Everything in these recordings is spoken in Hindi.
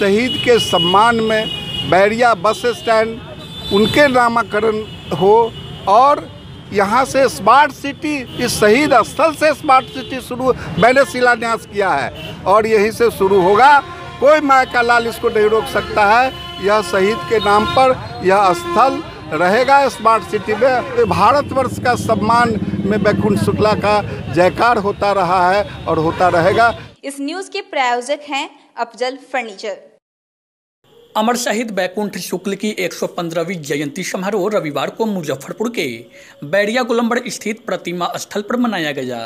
शहीद के सम्मान में बैरिया बस स्टैंड उनके नामकरण हो और यहाँ से स्मार्ट सिटी, इस शहीद स्थल से स्मार्ट सिटी शुरू मैंने शिलान्यास किया है और यहीं से शुरू होगा। कोई माय का लाल इसको नहीं रोक सकता है। यह शहीद के नाम पर यह स्थल रहेगा स्मार्ट सिटी में। भारतवर्ष का सम्मान में बैकुंठ शुक्ला का जयकार होता रहा है और होता रहेगा। इस न्यूज़ के प्रायोजक हैं अफजल फर्नीचर। अमर शहीद बैकुंठ शुक्ल की 115वीं जयंती समारोह रविवार को मुजफ्फरपुर के बैरिया गोलंबर स्थित प्रतिमा स्थल पर मनाया गया।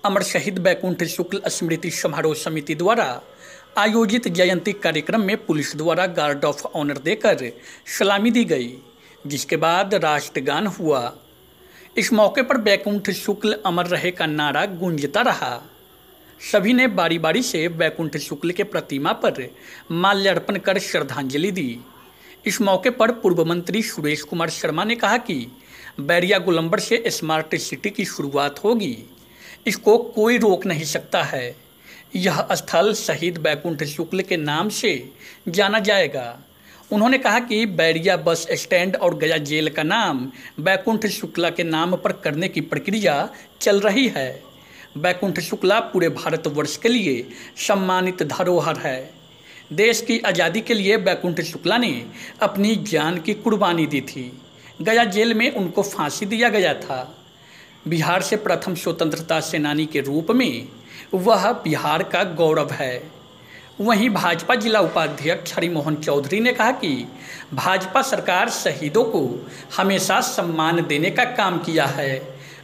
अमर शहीद बैकुंठ शुक्ल स्मृति समारोह समिति द्वारा आयोजित जयंती कार्यक्रम में पुलिस द्वारा गार्ड ऑफ ऑनर देकर सलामी दी गई, जिसके बाद राष्ट्रगान हुआ। इस मौके पर बैकुंठ शुक्ल अमर रहे का नारा गूंजता रहा। सभी ने बारी बारी से बैकुंठ शुक्ल के प्रतिमा पर माल्यार्पण कर श्रद्धांजलि दी। इस मौके पर पूर्व मंत्री सुरेश कुमार शर्मा ने कहा कि बैरिया गोलंबर से स्मार्ट सिटी की शुरुआत होगी, इसको कोई रोक नहीं सकता है। यह स्थल शहीद बैकुंठ शुक्ल के नाम से जाना जाएगा। उन्होंने कहा कि बैरिया बस स्टैंड और गया जेल का नाम बैकुंठ शुक्ला के नाम पर करने की प्रक्रिया चल रही है। बैकुंठ शुक्ला पूरे भारतवर्ष के लिए सम्मानित धरोहर है। देश की आज़ादी के लिए बैकुंठ शुक्ला ने अपनी जान की कुर्बानी दी थी। गया जेल में उनको फांसी दिया गया था। बिहार से प्रथम स्वतंत्रता सेनानी के रूप में वह बिहार का गौरव है। वहीं भाजपा जिला उपाध्यक्ष हरिमोहन चौधरी ने कहा कि भाजपा सरकार शहीदों को हमेशा सम्मान देने का काम किया है।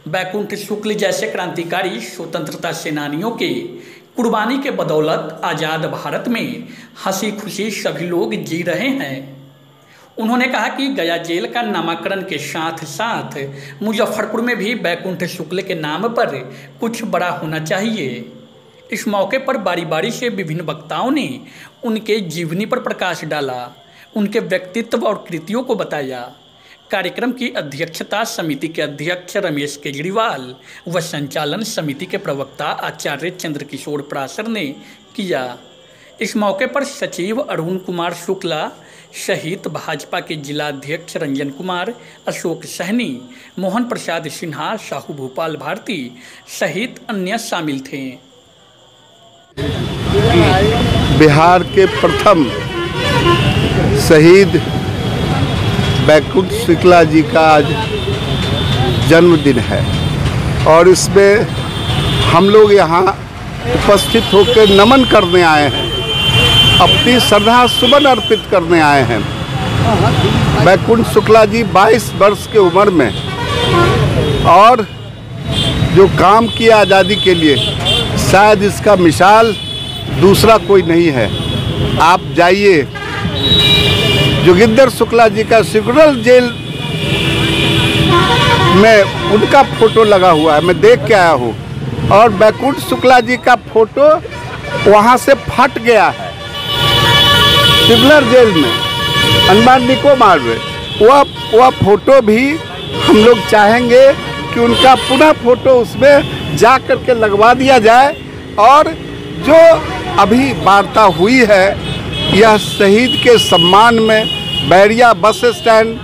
बैकुंठ शुक्ल जैसे क्रांतिकारी स्वतंत्रता सेनानियों के कुर्बानी के बदौलत आज़ाद भारत में हंसी खुशी सभी लोग जी रहे हैं। उन्होंने कहा कि गया जेल का नामकरण के साथ साथ मुजफ्फरपुर में भी बैकुंठ शुक्ल के नाम पर कुछ बड़ा होना चाहिए। इस मौके पर बारी बारी से विभिन्न वक्ताओं ने उनके जीवनी पर प्रकाश डाला, उनके व्यक्तित्व और कृतियों को बताया। कार्यक्रम की अध्यक्षता समिति के अध्यक्ष रमेश केजरीवाल व संचालन समिति के प्रवक्ता आचार्य चंद्रकिशोर प्रासर ने किया। इस मौके पर सचिव अरुण कुमार शुक्ला सहित भाजपा के जिलाध्यक्ष रंजन कुमार, अशोक सहनी, मोहन प्रसाद सिन्हा, साहू भूपाल भारती सहित अन्य शामिल थे। बिहार के प्रथम शहीद बैकुंठ शुक्ला जी का आज जन्मदिन है और इसमें हम लोग यहाँ उपस्थित होकर नमन करने आए हैं, अपनी श्रद्धा सुमन अर्पित करने आए हैं। बैकुंठ शुक्ला जी 22 वर्ष की उम्र में और जो काम किया आज़ादी के लिए, शायद इसका मिसाल दूसरा कोई नहीं है। आप जाइए, जोगिंदर शुक्ला जी का सेंट्रल जेल में उनका फोटो लगा हुआ है, मैं देख के आया हूँ। और बैकुंठ शुक्ला जी का फोटो वहाँ से फट गया है सेंट्रल जेल में, अंडमान निकोबार में। वह फोटो भी हम लोग चाहेंगे कि उनका पुनः फोटो उसमें जा कर के लगवा दिया जाए। और जो अभी वार्ता हुई है, यह शहीद के सम्मान में बैरिया बस स्टैंड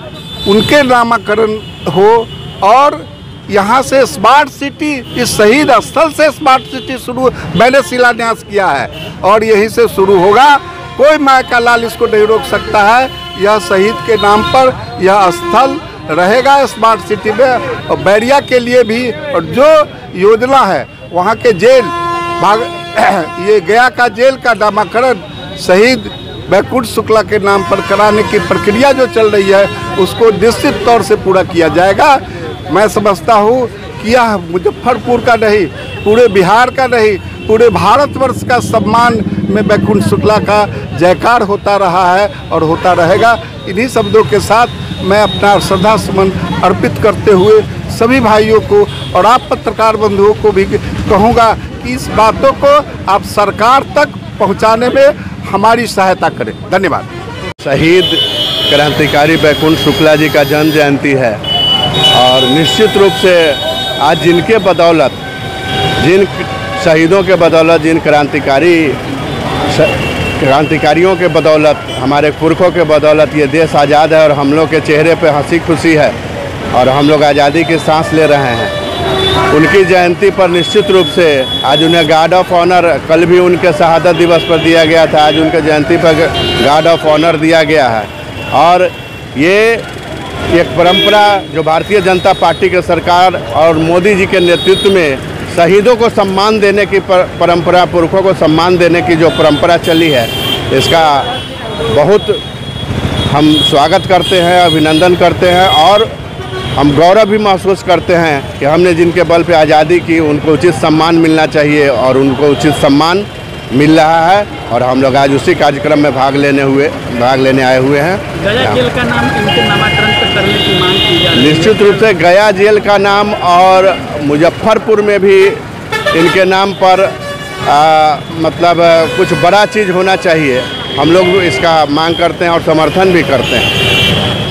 उनके नामकरण हो और यहाँ से स्मार्ट सिटी, इस शहीद स्थल से स्मार्ट सिटी शुरू मैंने शिलान्यास किया है और यहीं से शुरू होगा। कोई माय का लाल इसको नहीं रोक सकता है। यह शहीद के नाम पर यह स्थल रहेगा स्मार्ट सिटी में और बैरिया के लिए भी। और जो योजना है वहाँ के जेल ये गया का जेल का नामकरण शहीद बैकुंठ शुक्ला के नाम पर कराने की प्रक्रिया जो चल रही है उसको निश्चित तौर से पूरा किया जाएगा। मैं समझता हूँ कि यह मुजफ्फरपुर का नहीं, पूरे बिहार का नहीं, पूरे भारतवर्ष का सम्मान में बैकुंठ शुक्ला का जयकार होता रहा है और होता रहेगा। इन्हीं शब्दों के साथ मैं अपना श्रद्धा सुमन अर्पित करते हुए सभी भाइयों को और आप पत्रकार बंधुओं को भी कहूँगा कि इस बातों को आप सरकार तक पहुँचाने में हमारी सहायता करें। धन्यवाद। शहीद क्रांतिकारी बैकुंठ शुक्ला जी का जन्म जयंती है और निश्चित रूप से आज जिनके बदौलत, जिन शहीदों के बदौलत, जिन क्रांतिकारी क्रांतिकारियों के बदौलत, हमारे पुरखों के बदौलत ये देश आज़ाद है और हम लोग के चेहरे पे हंसी खुशी है और हम लोग आज़ादी की सांस ले रहे हैं। उनकी जयंती पर निश्चित रूप से आज उन्हें गार्ड ऑफ ऑनर, कल भी उनके शहादत दिवस पर दिया गया था, आज उनके जयंती पर गार्ड ऑफ ऑनर दिया गया है। और ये एक परंपरा जो भारतीय जनता पार्टी के सरकार और मोदी जी के नेतृत्व में शहीदों को सम्मान देने की परंपरा, पुरखों को सम्मान देने की जो परंपरा चली है, इसका बहुत हम स्वागत करते हैं, अभिनंदन करते हैं और हम गौरव भी महसूस करते हैं कि हमने जिनके बल पे आज़ादी की उनको उचित सम्मान मिलना चाहिए और उनको उचित सम्मान मिल रहा है। और हम लोग आज उसी कार्यक्रम में भाग लेने आए हुए हैं। गया जेल का नाम इनके नामाकरण पर करने की मांग की जा रही है। निश्चित रूप से गया जेल का नाम और मुजफ्फरपुर में भी इनके नाम पर मतलब कुछ बड़ा चीज़ होना चाहिए। हम लोग इसका मांग करते हैं और समर्थन भी करते हैं।